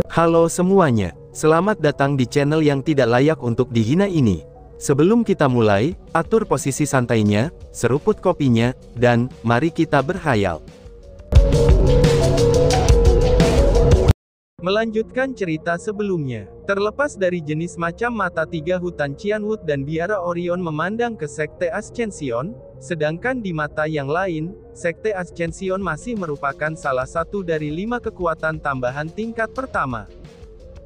Halo semuanya, selamat datang di channel yang tidak layak untuk dihina ini. Sebelum kita mulai, atur posisi santainya, seruput kopinya, dan mari kita berhayal. Melanjutkan cerita sebelumnya, terlepas dari jenis macam mata tiga hutan Cianwood dan biara Orion memandang ke Sekte Ascension, sedangkan di mata yang lain, Sekte Ascension masih merupakan salah satu dari 5 kekuatan tambahan tingkat pertama.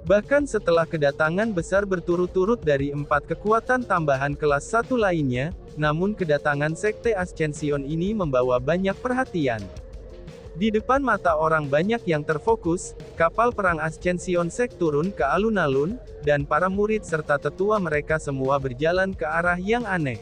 Bahkan setelah kedatangan besar berturut-turut dari 4 kekuatan tambahan kelas 1 lainnya, namun kedatangan Sekte Ascension ini membawa banyak perhatian. Di depan mata orang banyak yang terfokus, kapal perang Ascension Sek turun ke alun-alun, dan para murid serta tetua mereka semua berjalan ke arah yang aneh.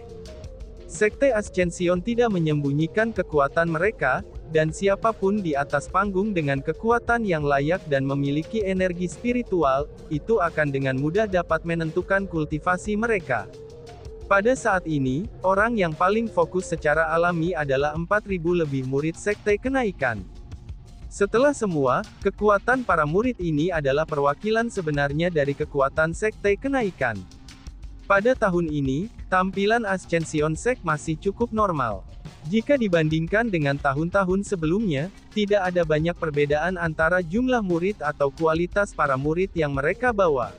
Sekte Ascension tidak menyembunyikan kekuatan mereka, dan siapapun di atas panggung dengan kekuatan yang layak dan memiliki energi spiritual, itu akan dengan mudah dapat menentukan kultivasi mereka. Pada saat ini, orang yang paling fokus secara alami adalah 4.000 lebih murid Sekte Kenaikan. Setelah semua, kekuatan para murid ini adalah perwakilan sebenarnya dari kekuatan Sekte Kenaikan. Pada tahun ini, tampilan Ascension Sek masih cukup normal. Jika dibandingkan dengan tahun-tahun sebelumnya, tidak ada banyak perbedaan antara jumlah murid atau kualitas para murid yang mereka bawa.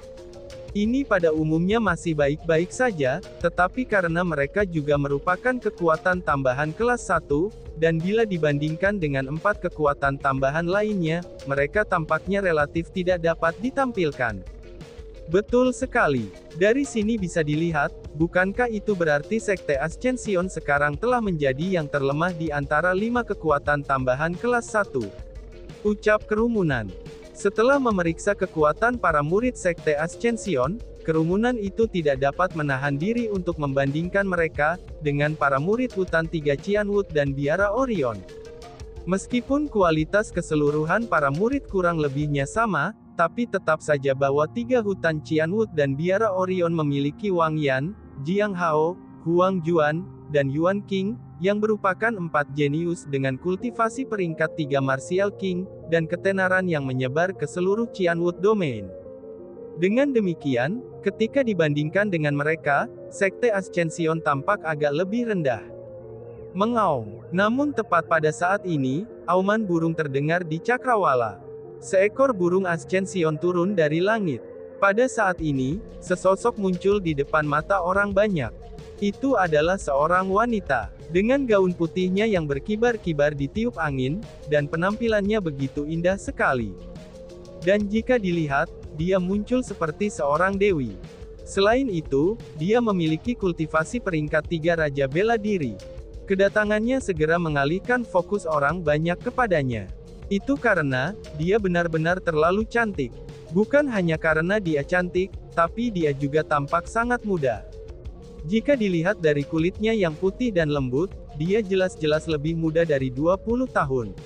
Ini pada umumnya masih baik-baik saja, tetapi karena mereka juga merupakan kekuatan tambahan kelas 1, dan bila dibandingkan dengan 4 kekuatan tambahan lainnya, mereka tampaknya relatif tidak dapat ditampilkan. Betul sekali. Dari sini bisa dilihat, bukankah itu berarti Sekte Ascension sekarang telah menjadi yang terlemah di antara 5 kekuatan tambahan kelas 1? Ucap kerumunan. Setelah memeriksa kekuatan para murid Sekte Ascension, kerumunan itu tidak dapat menahan diri untuk membandingkan mereka dengan para murid hutan 3 Cianwood dan biara Orion. Meskipun kualitas keseluruhan para murid kurang lebihnya sama, tapi tetap saja bahwa 3 hutan Cianwood dan biara Orion memiliki Wang Yan, Jiang Hao, Huang Juan, dan Yuan King, yang merupakan 4 jenius dengan kultivasi peringkat 3 Martial King, dan ketenaran yang menyebar ke seluruh Cianwood Domain. Dengan demikian, ketika dibandingkan dengan mereka, Sekte Ascension tampak agak lebih rendah. Mengaum. Namun tepat pada saat ini, auman burung terdengar di cakrawala. Seekor burung Ascension turun dari langit. Pada saat ini, sesosok muncul di depan mata orang banyak. Itu adalah seorang wanita, dengan gaun putihnya yang berkibar-kibar ditiup angin, dan penampilannya begitu indah sekali. Dan jika dilihat, dia muncul seperti seorang dewi. Selain itu, dia memiliki kultivasi peringkat 3 Raja Bela Diri. Kedatangannya segera mengalihkan fokus orang banyak kepadanya. Itu karena, dia benar-benar terlalu cantik. Bukan hanya karena dia cantik, tapi dia juga tampak sangat muda. Jika dilihat dari kulitnya yang putih dan lembut, dia jelas-jelas lebih muda dari 20 tahun.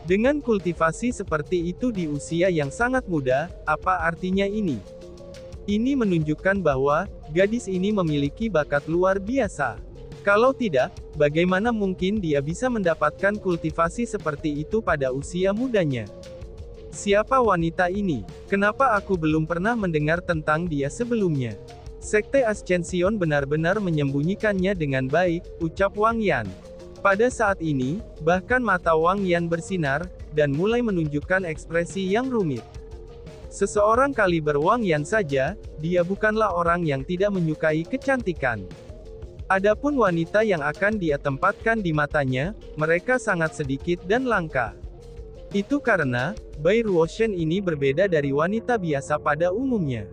Dengan kultivasi seperti itu di usia yang sangat muda, apa artinya ini? Ini menunjukkan bahwa, gadis ini memiliki bakat luar biasa. Kalau tidak, bagaimana mungkin dia bisa mendapatkan kultivasi seperti itu pada usia mudanya? Siapa wanita ini? Kenapa aku belum pernah mendengar tentang dia sebelumnya? Sekte Ascension benar-benar menyembunyikannya dengan baik, ucap Wang Yan. Pada saat ini, bahkan mata Wang Yan bersinar, dan mulai menunjukkan ekspresi yang rumit. Seseorang kaliber Wang Yan saja, dia bukanlah orang yang tidak menyukai kecantikan. Adapun wanita yang akan dia tempatkan di matanya, mereka sangat sedikit dan langka. Itu karena, Bai Ruoshen ini berbeda dari wanita biasa pada umumnya.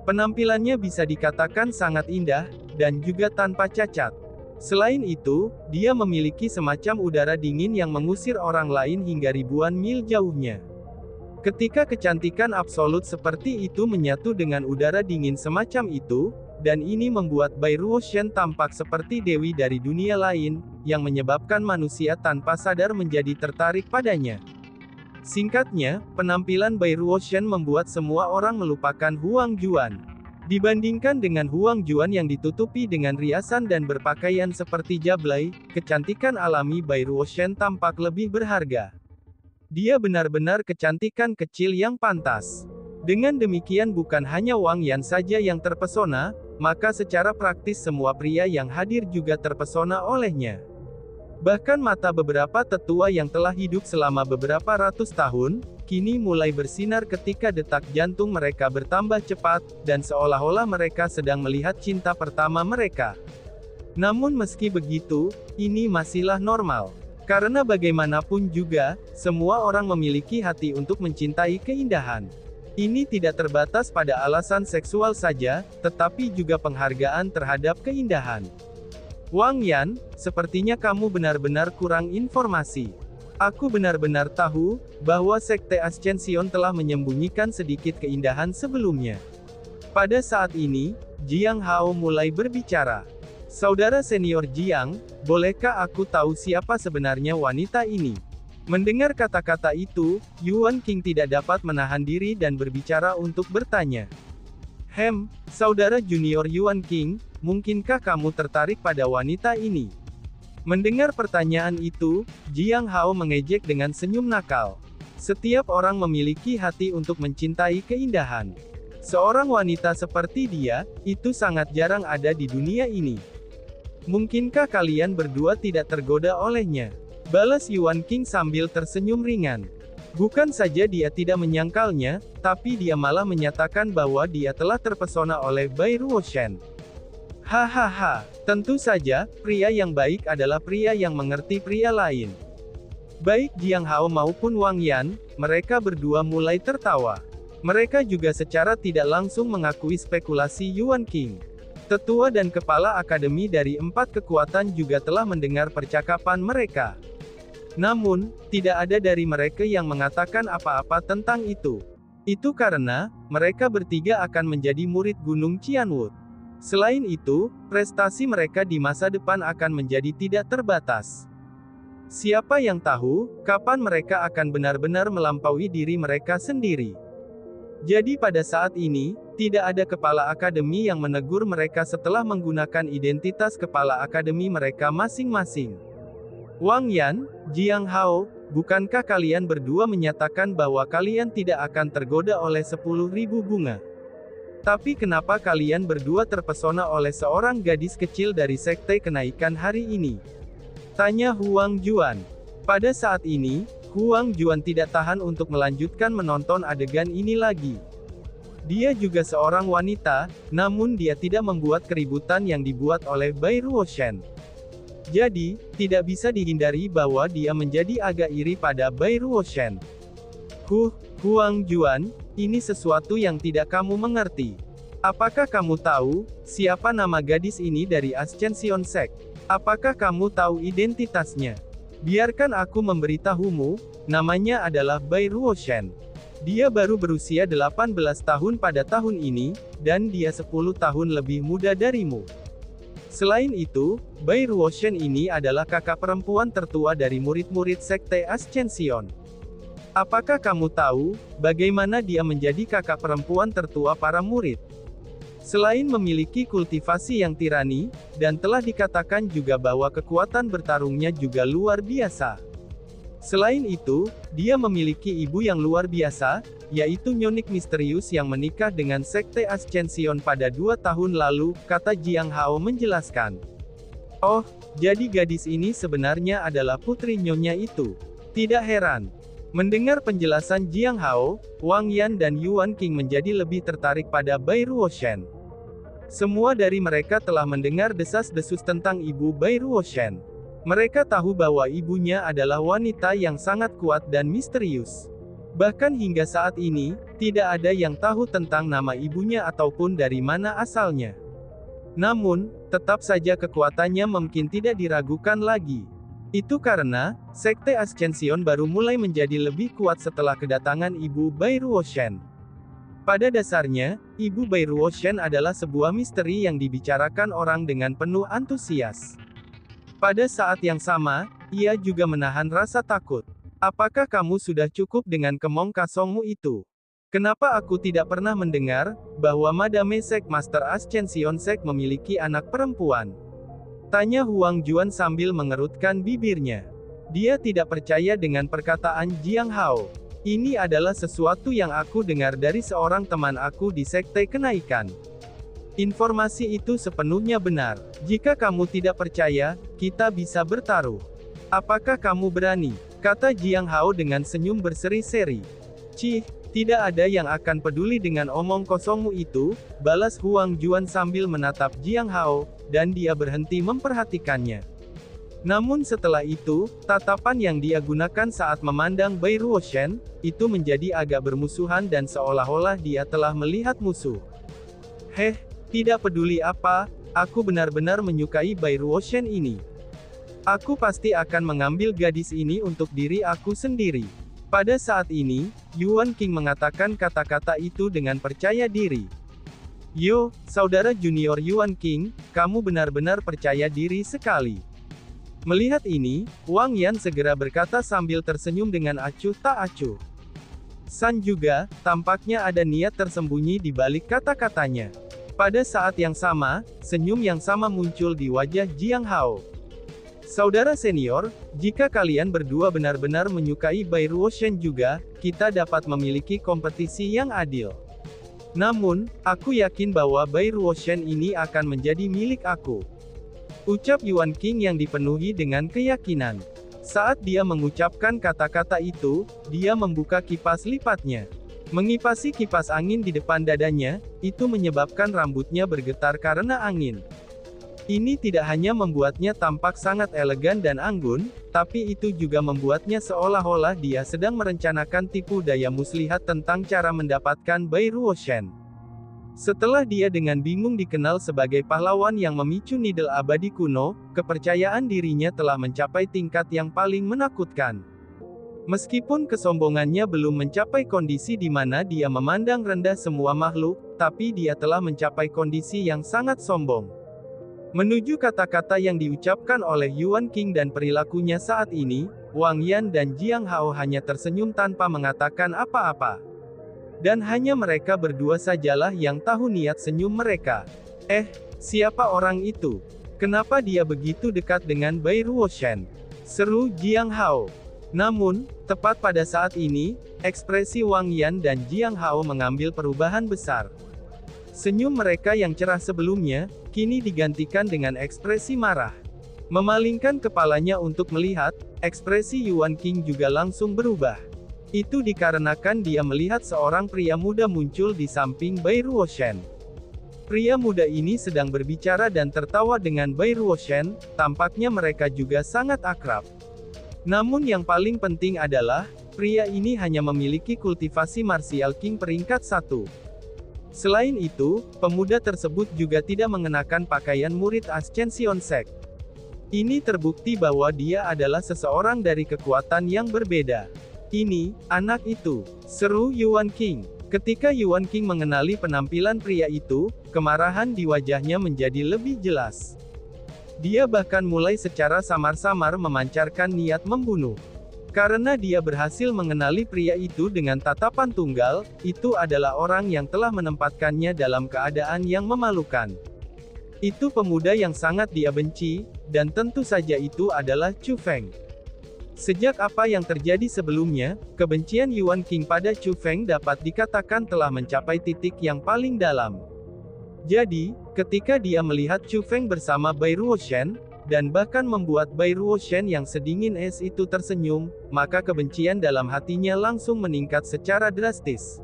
Penampilannya bisa dikatakan sangat indah, dan juga tanpa cacat. Selain itu, dia memiliki semacam udara dingin yang mengusir orang lain hingga ribuan mil jauhnya. Ketika kecantikan absolut seperti itu menyatu dengan udara dingin semacam itu, dan ini membuat Bai Ruoshen tampak seperti dewi dari dunia lain, yang menyebabkan manusia tanpa sadar menjadi tertarik padanya. Singkatnya, penampilan Bai Ruoshen membuat semua orang melupakan Huang Juan. Dibandingkan dengan Huang Juan yang ditutupi dengan riasan dan berpakaian seperti jablay, kecantikan alami Bai Ruoshen tampak lebih berharga. Dia benar-benar kecantikan kecil yang pantas. Dengan demikian bukan hanya Wang Yan saja yang terpesona, maka secara praktis semua pria yang hadir juga terpesona olehnya. Bahkan mata beberapa tetua yang telah hidup selama beberapa ratus tahun, kini mulai bersinar ketika detak jantung mereka bertambah cepat, dan seolah-olah mereka sedang melihat cinta pertama mereka. Namun meski begitu, ini masihlah normal. Karena bagaimanapun juga, semua orang memiliki hati untuk mencintai keindahan. Ini tidak terbatas pada alasan seksual saja, tetapi juga penghargaan terhadap keindahan. Wang Yan, sepertinya kamu benar-benar kurang informasi. Aku benar-benar tahu, bahwa Sekte Ascension telah menyembunyikan sedikit keindahan sebelumnya. Pada saat ini, Jiang Hao mulai berbicara. Saudara senior Jiang, bolehkah aku tahu siapa sebenarnya wanita ini? Mendengar kata-kata itu, Yuan King tidak dapat menahan diri dan berbicara untuk bertanya. Saudara junior Yuan King, mungkinkah kamu tertarik pada wanita ini? Mendengar pertanyaan itu, Jiang Hao mengejek dengan senyum nakal. Setiap orang memiliki hati untuk mencintai keindahan. Seorang wanita seperti dia, itu sangat jarang ada di dunia ini. Mungkinkah kalian berdua tidak tergoda olehnya? Balas Yuan King sambil tersenyum ringan. Bukan saja dia tidak menyangkalnya, tapi dia malah menyatakan bahwa dia telah terpesona oleh Bai Ruoshan. Hahaha, tentu saja, pria yang baik adalah pria yang mengerti pria lain. Baik Jiang Hao maupun Wang Yan, mereka berdua mulai tertawa. Mereka juga secara tidak langsung mengakui spekulasi Yuan King. Tetua dan kepala akademi dari 4 kekuatan juga telah mendengar percakapan mereka. Namun, tidak ada dari mereka yang mengatakan apa-apa tentang itu. Itu karena, mereka bertiga akan menjadi murid Gunung Qianwood. Selain itu, prestasi mereka di masa depan akan menjadi tidak terbatas. Siapa yang tahu, kapan mereka akan benar-benar melampaui diri mereka sendiri. Jadi pada saat ini, tidak ada kepala akademi yang menegur mereka setelah menggunakan identitas kepala akademi mereka masing-masing. Wang Yan, Jiang Hao, bukankah kalian berdua menyatakan bahwa kalian tidak akan tergoda oleh 10.000 bunga? Tapi kenapa kalian berdua terpesona oleh seorang gadis kecil dari Sekte Kenaikan hari ini? Tanya Huang Juan. Pada saat ini, Huang Juan tidak tahan untuk melanjutkan menonton adegan ini lagi. Dia juga seorang wanita, namun dia tidak membuat keributan yang dibuat oleh Bai Ruoshan. Jadi, tidak bisa dihindari bahwa dia menjadi agak iri pada Bai Ruoshan. Huang Juan, ini sesuatu yang tidak kamu mengerti. Apakah kamu tahu, siapa nama gadis ini dari Ascension Sect? Apakah kamu tahu identitasnya? Biarkan aku memberitahumu, namanya adalah Bai Ruoshan. Dia baru berusia 18 tahun pada tahun ini, dan dia 10 tahun lebih muda darimu. Selain itu, Bai Ruoshan ini adalah kakak perempuan tertua dari murid-murid Sekte Ascension. Apakah kamu tahu, bagaimana dia menjadi kakak perempuan tertua para murid? Selain memiliki kultivasi yang tirani, dan telah dikatakan juga bahwa kekuatan bertarungnya juga luar biasa. Selain itu, dia memiliki ibu yang luar biasa, yaitu nyonik misterius yang menikah dengan Sekte Ascension pada 2 tahun lalu, kata Jiang Hao menjelaskan. Oh, jadi gadis ini sebenarnya adalah putri nyonya itu. Tidak heran. Mendengar penjelasan Jiang Hao, Wang Yan dan Yuan King menjadi lebih tertarik pada Bai Ruoshan. Semua dari mereka telah mendengar desas-desus tentang ibu Bai Ruoshan. Mereka tahu bahwa ibunya adalah wanita yang sangat kuat dan misterius. Bahkan hingga saat ini, tidak ada yang tahu tentang nama ibunya ataupun dari mana asalnya. Namun, tetap saja kekuatannya mungkin tidak diragukan lagi. Itu karena, Sekte Ascension baru mulai menjadi lebih kuat setelah kedatangan Ibu Bai Ruoshan. Pada dasarnya, Ibu Bai Ruoshan adalah sebuah misteri yang dibicarakan orang dengan penuh antusias. Pada saat yang sama, ia juga menahan rasa takut. Apakah kamu sudah cukup dengan kemong kosongmu itu? Kenapa aku tidak pernah mendengar, bahwa Madame Sek Master Ascension Sek memiliki anak perempuan? Tanya Huang Juan sambil mengerutkan bibirnya. Dia tidak percaya dengan perkataan Jiang Hao. Ini adalah sesuatu yang aku dengar dari seorang teman aku di Sekte Kenaikan. Informasi itu sepenuhnya benar. Jika kamu tidak percaya, kita bisa bertaruh. Apakah kamu berani? Kata Jiang Hao dengan senyum berseri-seri. Cih, tidak ada yang akan peduli dengan omong kosongmu itu, balas Huang Juan sambil menatap Jiang Hao, dan dia berhenti memperhatikannya. Namun setelah itu, tatapan yang dia gunakan saat memandang Bai Ruoshen, itu menjadi agak bermusuhan dan seolah-olah dia telah melihat musuh. Heh, tidak peduli apa, aku benar-benar menyukai Bai Ruoshen ini. Aku pasti akan mengambil gadis ini untuk diri aku sendiri. Pada saat ini, Yuan King mengatakan kata-kata itu dengan percaya diri. Yo, saudara junior Yuan King, kamu benar-benar percaya diri sekali. Melihat ini, Wang Yan segera berkata sambil tersenyum dengan acuh tak acuh. San juga, tampaknya ada niat tersembunyi di balik kata-katanya. Pada saat yang sama, senyum yang sama muncul di wajah Jiang Hao. Saudara senior, jika kalian berdua benar-benar menyukai Bai Ruoshen juga, kita dapat memiliki kompetisi yang adil. Namun, aku yakin bahwa Bai Ruoshen ini akan menjadi milik aku. Ucap Yuan King yang dipenuhi dengan keyakinan. Saat dia mengucapkan kata-kata itu, dia membuka kipas lipatnya. Mengipasi kipas angin di depan dadanya, itu menyebabkan rambutnya bergetar karena angin. Ini tidak hanya membuatnya tampak sangat elegan dan anggun, tapi itu juga membuatnya seolah-olah dia sedang merencanakan tipu daya muslihat tentang cara mendapatkan Bai Ruoshen. Setelah dia dengan bingung dikenal sebagai pahlawan yang memicu Nidel abadi kuno, kepercayaan dirinya telah mencapai tingkat yang paling menakutkan. Meskipun kesombongannya belum mencapai kondisi di mana dia memandang rendah semua makhluk, tapi dia telah mencapai kondisi yang sangat sombong. Menuju kata-kata yang diucapkan oleh Yuan King dan perilakunya saat ini, Wang Yan dan Jiang Hao hanya tersenyum tanpa mengatakan apa-apa. Dan hanya mereka berdua sajalah yang tahu niat senyum mereka. Siapa orang itu? Kenapa dia begitu dekat dengan Bai Ruoshen? Seru Jiang Hao. Namun, tepat pada saat ini, ekspresi Wang Yan dan Jiang Hao mengambil perubahan besar. Senyum mereka yang cerah sebelumnya, kini digantikan dengan ekspresi marah. Memalingkan kepalanya untuk melihat, ekspresi Yuan King juga langsung berubah. Itu dikarenakan dia melihat seorang pria muda muncul di samping Bai Ruoshen. Pria muda ini sedang berbicara dan tertawa dengan Bai Ruoshen, tampaknya mereka juga sangat akrab. Namun yang paling penting adalah, pria ini hanya memiliki kultivasi martial king peringkat 1. Selain itu, pemuda tersebut juga tidak mengenakan pakaian murid Ascension Sect. Ini terbukti bahwa dia adalah seseorang dari kekuatan yang berbeda. Ini, anak itu, seru Yuan King. Ketika Yuan King mengenali penampilan pria itu, kemarahan di wajahnya menjadi lebih jelas. Dia bahkan mulai secara samar-samar memancarkan niat membunuh. Karena dia berhasil mengenali pria itu dengan tatapan tunggal, itu adalah orang yang telah menempatkannya dalam keadaan yang memalukan. Itu pemuda yang sangat dia benci, dan tentu saja itu adalah Chu Feng. Sejak apa yang terjadi sebelumnya, kebencian Yuan King pada Chu Feng dapat dikatakan telah mencapai titik yang paling dalam. Jadi, ketika dia melihat Chu Feng bersama Bai Ruoshen, dan bahkan membuat Bai Ruoshen yang sedingin es itu tersenyum, maka kebencian dalam hatinya langsung meningkat secara drastis.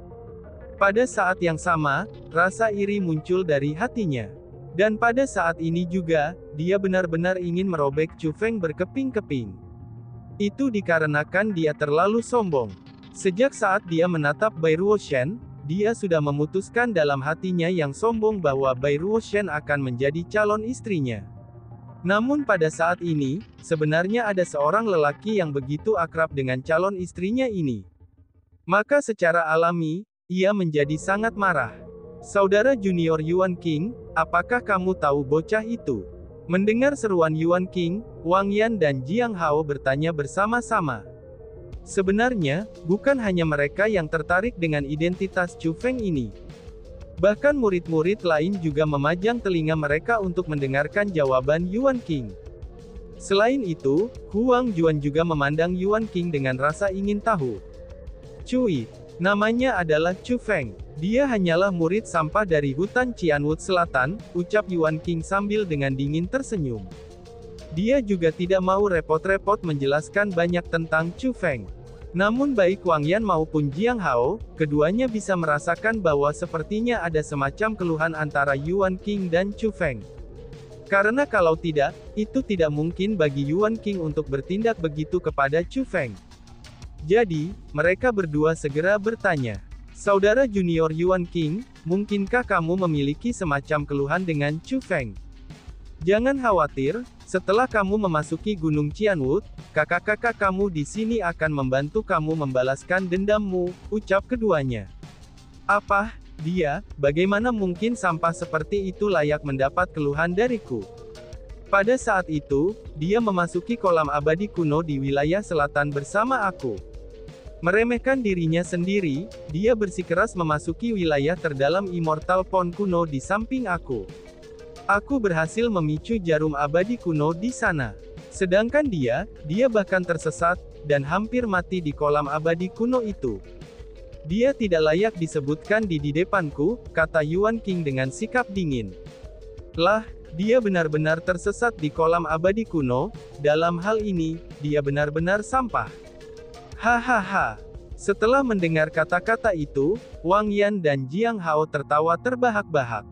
Pada saat yang sama, rasa iri muncul dari hatinya. Dan pada saat ini juga, dia benar-benar ingin merobek Chu Feng berkeping-keping. Itu dikarenakan dia terlalu sombong. Sejak saat dia menatap Bai Ruoshen, dia sudah memutuskan dalam hatinya yang sombong bahwa Bai Ruoshen akan menjadi calon istrinya. Namun pada saat ini, sebenarnya ada seorang lelaki yang begitu akrab dengan calon istrinya ini. Maka secara alami, ia menjadi sangat marah. Saudara junior Yuan King, apakah kamu tahu bocah itu? Mendengar seruan Yuan King, Wang Yan dan Jiang Hao bertanya bersama-sama. Sebenarnya, bukan hanya mereka yang tertarik dengan identitas Chu Feng ini. Bahkan murid-murid lain juga memajang telinga mereka untuk mendengarkan jawaban Yuan King. Selain itu, Huang Juan juga memandang Yuan King dengan rasa ingin tahu. Cui, namanya adalah Chu Feng. Dia hanyalah murid sampah dari hutan Qianwood Selatan, ucap Yuan King sambil dengan dingin tersenyum. Dia juga tidak mau repot-repot menjelaskan banyak tentang Chu Feng. Namun baik Wang Yan maupun Jiang Hao, keduanya bisa merasakan bahwa sepertinya ada semacam keluhan antara Yuan King dan Chu Feng. Karena kalau tidak, itu tidak mungkin bagi Yuan King untuk bertindak begitu kepada Chu Feng. Jadi, mereka berdua segera bertanya, "Saudara junior Yuan King, mungkinkah kamu memiliki semacam keluhan dengan Chu Feng? Jangan khawatir, setelah kamu memasuki Gunung Qianwood, kakak-kakak kamu di sini akan membantu kamu membalaskan dendammu," ucap keduanya. "Apa? Dia, bagaimana mungkin sampah seperti itu layak mendapat keluhan dariku? Pada saat itu, dia memasuki kolam abadi kuno di wilayah selatan bersama aku. Meremehkan dirinya sendiri, dia bersikeras memasuki wilayah terdalam Immortal Pond kuno di samping aku. Aku berhasil memicu jarum abadi kuno di sana. Sedangkan dia bahkan tersesat, dan hampir mati di kolam abadi kuno itu. Dia tidak layak disebutkan di depanku," kata Yuan King dengan sikap dingin. "Lah, dia benar-benar tersesat di kolam abadi kuno, dalam hal ini, dia benar-benar sampah." Hahaha. Setelah mendengar kata-kata itu, Wang Yan dan Jiang Hao tertawa terbahak-bahak.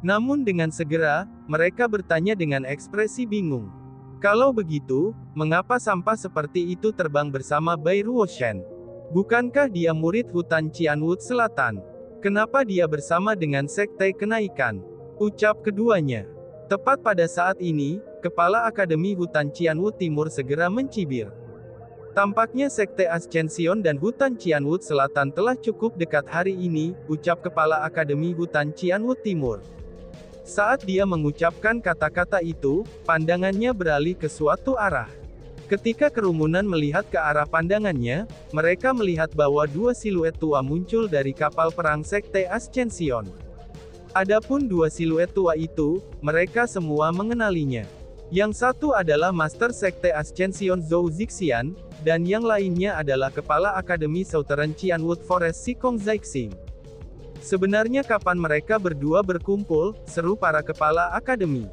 Namun dengan segera, mereka bertanya dengan ekspresi bingung. "Kalau begitu, mengapa sampah seperti itu terbang bersama Bai Ruoshan? Bukankah dia murid hutan Qianwood Selatan? Kenapa dia bersama dengan Sekte Kenaikan?" ucap keduanya. Tepat pada saat ini, Kepala Akademi Hutan Qianwood Timur segera mencibir. "Tampaknya Sekte Ascension dan Hutan Qianwood Selatan telah cukup dekat hari ini," ucap Kepala Akademi Hutan Qianwood Timur. Saat dia mengucapkan kata-kata itu, pandangannya beralih ke suatu arah. Ketika kerumunan melihat ke arah pandangannya, mereka melihat bahwa dua siluet tua muncul dari kapal perang Sekte Ascension. Adapun dua siluet tua itu, mereka semua mengenalinya. Yang satu adalah Master Sekte Ascension Zhou Zixian, dan yang lainnya adalah Kepala Akademi Southern Qianwood Forest Sikong Zixing. "Sebenarnya kapan mereka berdua berkumpul?" seru para kepala akademi.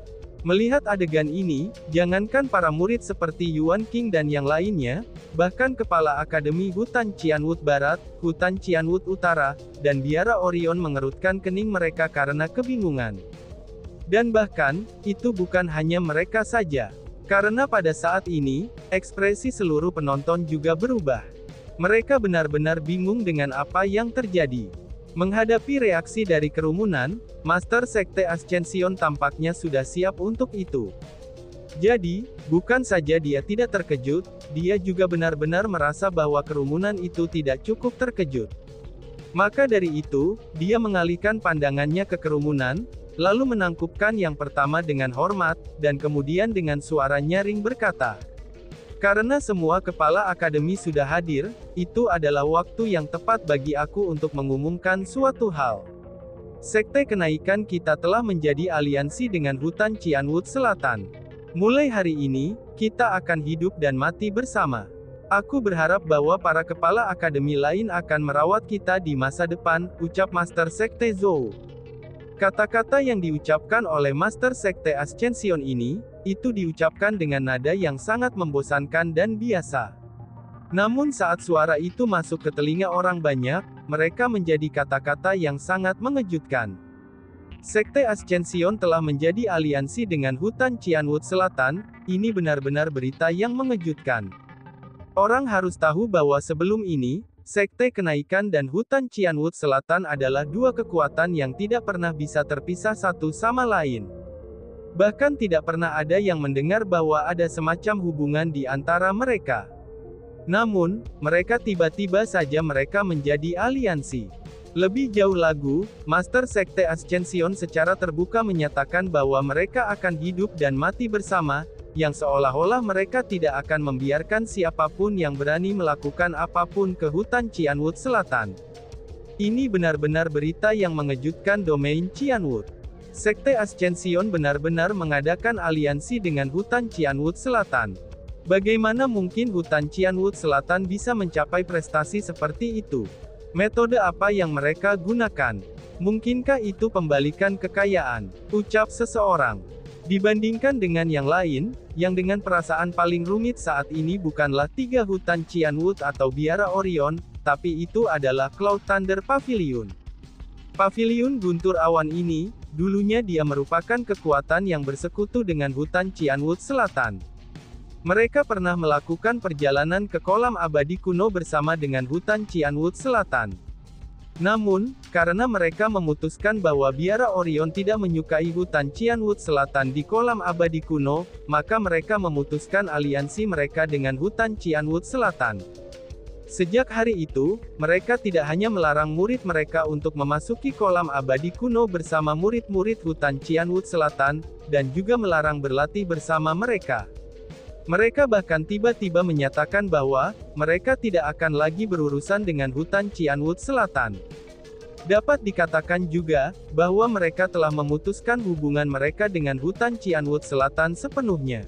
Melihat adegan ini, jangankan para murid seperti Yuan King dan yang lainnya, bahkan Kepala Akademi Hutan Qianwood Barat, Hutan Qianwood Utara, dan Biara Orion mengerutkan kening mereka karena kebingungan. Dan bahkan, itu bukan hanya mereka saja. Karena pada saat ini, ekspresi seluruh penonton juga berubah. Mereka benar-benar bingung dengan apa yang terjadi. Menghadapi reaksi dari kerumunan, Master Sekte Ascension tampaknya sudah siap untuk itu. Jadi, bukan saja dia tidak terkejut, dia juga benar-benar merasa bahwa kerumunan itu tidak cukup terkejut. Maka dari itu, dia mengalihkan pandangannya ke kerumunan, lalu menangkupkan yang pertama dengan hormat, dan kemudian dengan suara nyaring berkata, "Karena semua kepala akademi sudah hadir, itu adalah waktu yang tepat bagi aku untuk mengumumkan suatu hal. Sekte Kenaikan kita telah menjadi aliansi dengan Hutan Qianwood Selatan. Mulai hari ini, kita akan hidup dan mati bersama. Aku berharap bahwa para kepala akademi lain akan merawat kita di masa depan," ucap Master Sekte Zhou. Kata-kata yang diucapkan oleh Master Sekte Ascension ini, itu diucapkan dengan nada yang sangat membosankan dan biasa. Namun saat suara itu masuk ke telinga orang banyak, mereka menjadi kata-kata yang sangat mengejutkan. Sekte Ascension telah menjadi aliansi dengan Hutan Qianwood Selatan, ini benar-benar berita yang mengejutkan. Orang harus tahu bahwa sebelum ini, Sekte Kenaikan dan Hutan Qianwood Selatan adalah dua kekuatan yang tidak pernah bisa terpisah satu sama lain. Bahkan tidak pernah ada yang mendengar bahwa ada semacam hubungan di antara mereka. Namun, mereka tiba-tiba saja mereka menjadi aliansi. Lebih jauh lagi, Master Sekte Ascension secara terbuka menyatakan bahwa mereka akan hidup dan mati bersama, yang seolah-olah mereka tidak akan membiarkan siapapun yang berani melakukan apapun ke Hutan Qianwood Selatan. Ini benar-benar berita yang mengejutkan domain Qianwood. Sekte Ascension benar-benar mengadakan aliansi dengan Hutan Qianwut Selatan. Bagaimana mungkin Hutan Qianwut Selatan bisa mencapai prestasi seperti itu? Metode apa yang mereka gunakan? Mungkinkah itu pembalikan kekayaan? Ucap seseorang. Dibandingkan dengan yang lain, yang dengan perasaan paling rumit saat ini bukanlah 3 Hutan Qianwut atau Biara Orion, tapi itu adalah Cloud Thunder Pavilion. Pavilion guntur awan ini, dulunya dia merupakan kekuatan yang bersekutu dengan Hutan Qianwut Selatan. Mereka pernah melakukan perjalanan ke kolam abadi kuno bersama dengan Hutan Qianwut Selatan. Namun, karena mereka memutuskan bahwa Biara Orion tidak menyukai Hutan Qianwut Selatan di kolam abadi kuno, maka mereka memutuskan aliansi mereka dengan Hutan Qianwut Selatan. Sejak hari itu, mereka tidak hanya melarang murid mereka untuk memasuki kolam abadi kuno bersama murid-murid Hutan Qianwut Selatan, dan juga melarang berlatih bersama mereka. Mereka bahkan tiba-tiba menyatakan bahwa mereka tidak akan lagi berurusan dengan Hutan Qianwut Selatan. Dapat dikatakan juga bahwa mereka telah memutuskan hubungan mereka dengan Hutan Qianwut Selatan sepenuhnya.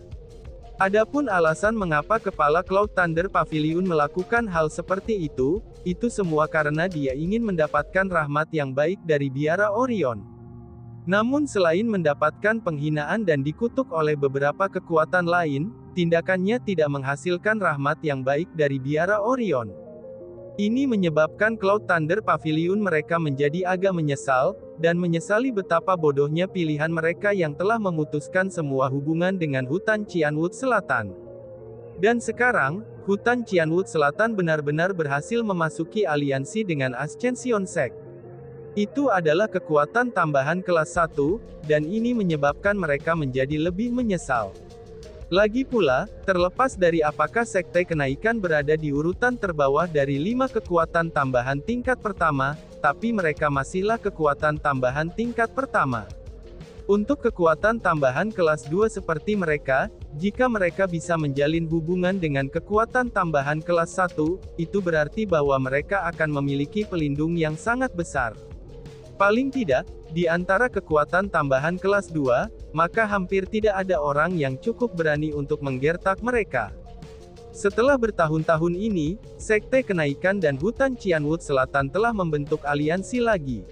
Adapun alasan mengapa kepala Cloud Thunder Pavilion melakukan hal seperti itu semua karena dia ingin mendapatkan rahmat yang baik dari Biara Orion. Namun selain mendapatkan penghinaan dan dikutuk oleh beberapa kekuatan lain, tindakannya tidak menghasilkan rahmat yang baik dari Biara Orion. Ini menyebabkan Cloud Thunder Pavilion mereka menjadi agak menyesal, dan menyesali betapa bodohnya pilihan mereka yang telah memutuskan semua hubungan dengan Hutan Qianwut Selatan. Dan sekarang, Hutan Qianwut Selatan benar-benar berhasil memasuki aliansi dengan Ascension Sect. Itu adalah kekuatan tambahan kelas 1, dan ini menyebabkan mereka menjadi lebih menyesal. Lagi pula, terlepas dari apakah Sekte Kenaikan berada di urutan terbawah dari 5 kekuatan tambahan tingkat pertama, tapi mereka masihlah kekuatan tambahan tingkat pertama. Untuk kekuatan tambahan kelas 2 seperti mereka, jika mereka bisa menjalin hubungan dengan kekuatan tambahan kelas 1, itu berarti bahwa mereka akan memiliki pelindung yang sangat besar. Paling tidak, di antara kekuatan tambahan kelas 2, maka hampir tidak ada orang yang cukup berani untuk menggertak mereka. Setelah bertahun-tahun ini, Sekte Kenaikan dan Hutan Qianwut Selatan telah membentuk aliansi lagi.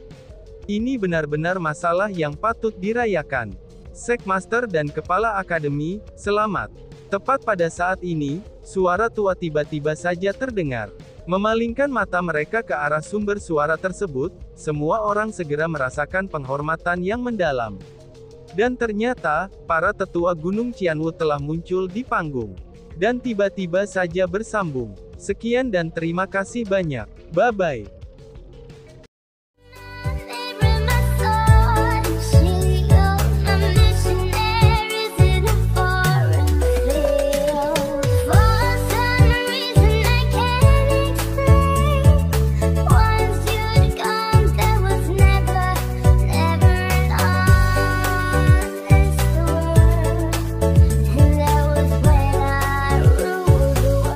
Ini benar-benar masalah yang patut dirayakan. Sekmaster dan Kepala Akademi, selamat. Tepat pada saat ini, suara tua tiba-tiba saja terdengar. Memalingkan mata mereka ke arah sumber suara tersebut, semua orang segera merasakan penghormatan yang mendalam. Dan ternyata, para tetua Gunung Qianwut telah muncul di panggung. Dan tiba-tiba saja bersambung. Sekian dan terima kasih banyak. Bye-bye.